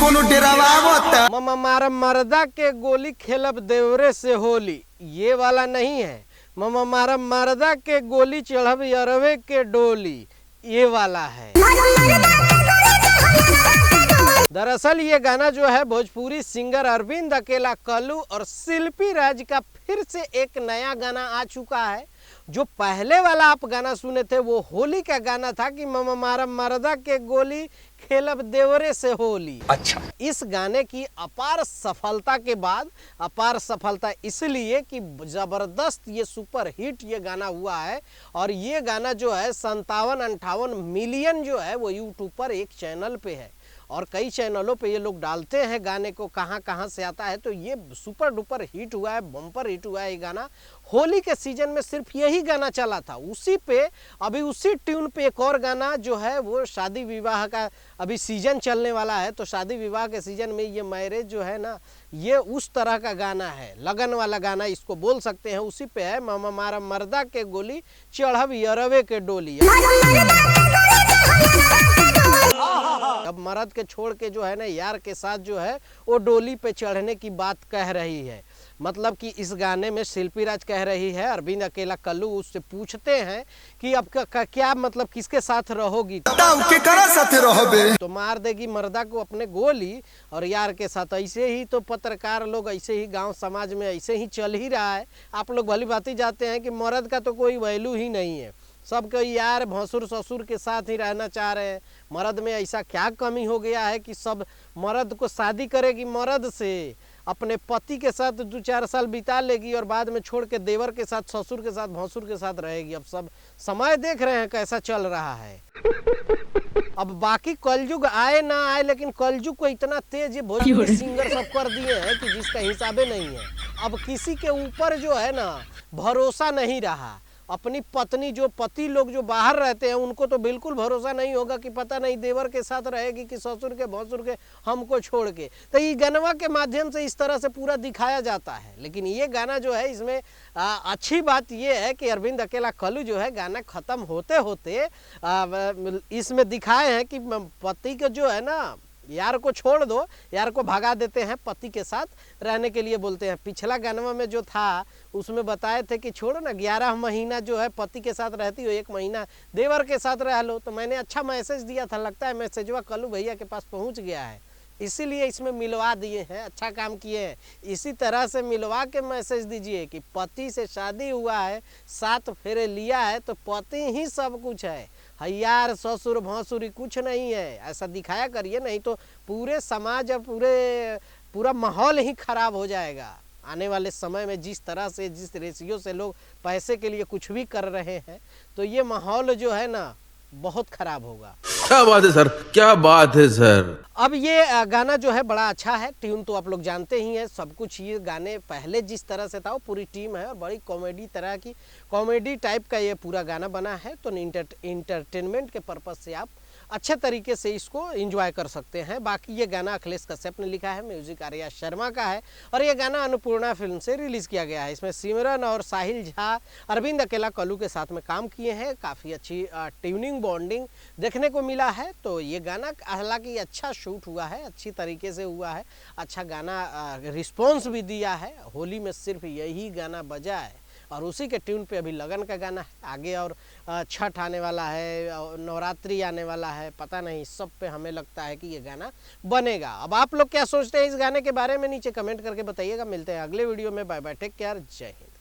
कोनो डेरावा ममा मारा मर्दा के गोली खेलब देवरे से होली, ये वाला नहीं है। ममा मारा मर्दा के गोली चढ़ब अरवे के डोली, ये वाला है। दरअसल ये गाना जो है भोजपुरी सिंगर अरविंद अकेला कल्लू और शिल्पी राज का फिर से एक नया गाना आ चुका है। जो पहले वाला आप गाना सुने थे वो होली का गाना था कि ममा मारा मर्दा के गोली खेलब देवरे से होली। अच्छा, इस गाने की अपार सफलता के बाद, अपार सफलता इसलिए कि जबरदस्त ये सुपर हिट ये गाना हुआ है और ये गाना जो है 57-58 मिलियन जो है वो यूट्यूब पर एक चैनल पे है और कई चैनलों पे ये लोग डालते हैं गाने को, कहाँ कहाँ से आता है। तो ये सुपर डुपर हिट हुआ है, बम्पर हिट हुआ है ये गाना। होली के सीजन में सिर्फ यही गाना चला था, उसी पे अभी उसी ट्यून पे एक और गाना जो है वो शादी विवाह का अभी सीजन चलने वाला है। तो शादी विवाह के सीजन में ये मैरिज जो है ना, ये उस तरह का गाना है, लगन वाला गाना इसको बोल सकते हैं। उसी पे है ममा मारा मर्दा के गोली चढ़ब अरवे के डोली। अब मर्द के छोड़ के जो है ना यार के साथ जो है वो डोली पे चढ़ने की बात कह रही है। मतलब कि इस गाने में शिल्पी राज कह रही है, अरविंद अकेला कल्लू उससे पूछते हैं कि अब क्या मतलब किसके साथ रहोगी, तो मार देगी मर्दा को अपने गोली और यार के साथ। ऐसे ही तो पत्रकार लोग, ऐसे ही गांव समाज में ऐसे ही चल ही रहा है। आप लोग भली भांति जाते हैं कि मर्द का तो कोई वैल्यू ही नहीं है, सब कोई यार भसुर ससुर के साथ ही रहना चाह रहे हैं। मर्द में ऐसा क्या कमी हो गया है कि सब मर्द को शादी करेगी मर्द से, अपने पति के साथ 2-4 साल बिता लेगी और बाद में छोड़ के देवर के साथ, ससुर के साथ, भसुर के साथ रहेगी। अब सब समय देख रहे हैं कैसा चल रहा है। अब बाकी कलयुग आए ना आए, लेकिन कलयुग को इतना तेज ये भोजपुरी सिंगर सब कर दिए हैं कि जिसका हिसाबे नहीं है। अब किसी के ऊपर जो है ना भरोसा नहीं रहा। अपनी पत्नी, जो पति लोग जो बाहर रहते हैं उनको तो बिल्कुल भरोसा नहीं होगा कि पता नहीं देवर के साथ रहेगी कि ससुर के भसुर के हमको छोड़ के। तो ये गानवा के माध्यम से इस तरह से पूरा दिखाया जाता है। लेकिन ये गाना जो है इसमें अच्छी बात ये है कि अरविंद अकेला कल्लू जो है गाना ख़त्म होते होते इसमें दिखाए हैं कि पति को जो है ना यार को छोड़ दो, यार को भगा देते हैं, पति के साथ रहने के लिए बोलते हैं। पिछला गानवा में जो था उसमें बताए थे कि छोड़ो ना 11 महीना जो है पति के साथ रहती हो, 1 महीना देवर के साथ रह लो। तो मैंने अच्छा मैसेज दिया था, लगता है मैसेजवा कल्लू भैया के पास पहुंच गया है, इसीलिए इसमें मिलवा दिए हैं। अच्छा काम किए हैं। इसी तरह से मिलवा के मैसेज दीजिए कि पति से शादी हुआ है, 7 फेरे लिया है, तो पति ही सब कुछ है, यार ससुर भसुर कुछ नहीं है। ऐसा दिखाया करिए, नहीं तो पूरे समाज और पूरा माहौल ही खराब हो जाएगा। आने वाले समय में जिस तरह से, जिस रेशियो से लोग पैसे के लिए कुछ भी कर रहे हैं, तो ये माहौल जो है ना बहुत खराब होगा। क्या बात है सर, क्या बात है सर। अब ये गाना जो है बड़ा अच्छा है, ट्यून तो आप लोग जानते ही हैं सब कुछ। ये गाने पहले जिस तरह से था वो पूरी टीम है और बड़ी कॉमेडी तरह की, कॉमेडी टाइप का ये पूरा गाना बना है। तो इंटरटेनमेंट के पर्पज़ से आप अच्छे तरीके से इसको एंजॉय कर सकते हैं। बाकी ये गाना अखिलेश कश्यप ने लिखा है, म्यूजिक आर्या शर्मा का है और ये गाना अन्नपूर्णा फिल्म से रिलीज़ किया गया है। इसमें सिमरन और साहिल झा, अरविंद अकेला कल्लू के साथ में काम किए हैं। काफ़ी अच्छी ट्यूनिंग बॉन्डिंग देखने को मिला है। तो ये गाना हालांकि अच्छा शूट हुआ है, अच्छी तरीके से हुआ है, अच्छा गाना रिस्पॉन्स भी दिया है। होली में सिर्फ यही गाना बजा है और उसी के ट्यून पे अभी लगन का गाना है। आगे और छठ आने वाला है, नवरात्रि आने वाला है, पता नहीं, सब पे हमें लगता है कि ये गाना बनेगा। अब आप लोग क्या सोचते हैं इस गाने के बारे में नीचे कमेंट करके बताइएगा। मिलते हैं अगले वीडियो में। बाय बाय, टेक केयर, जय हिंद।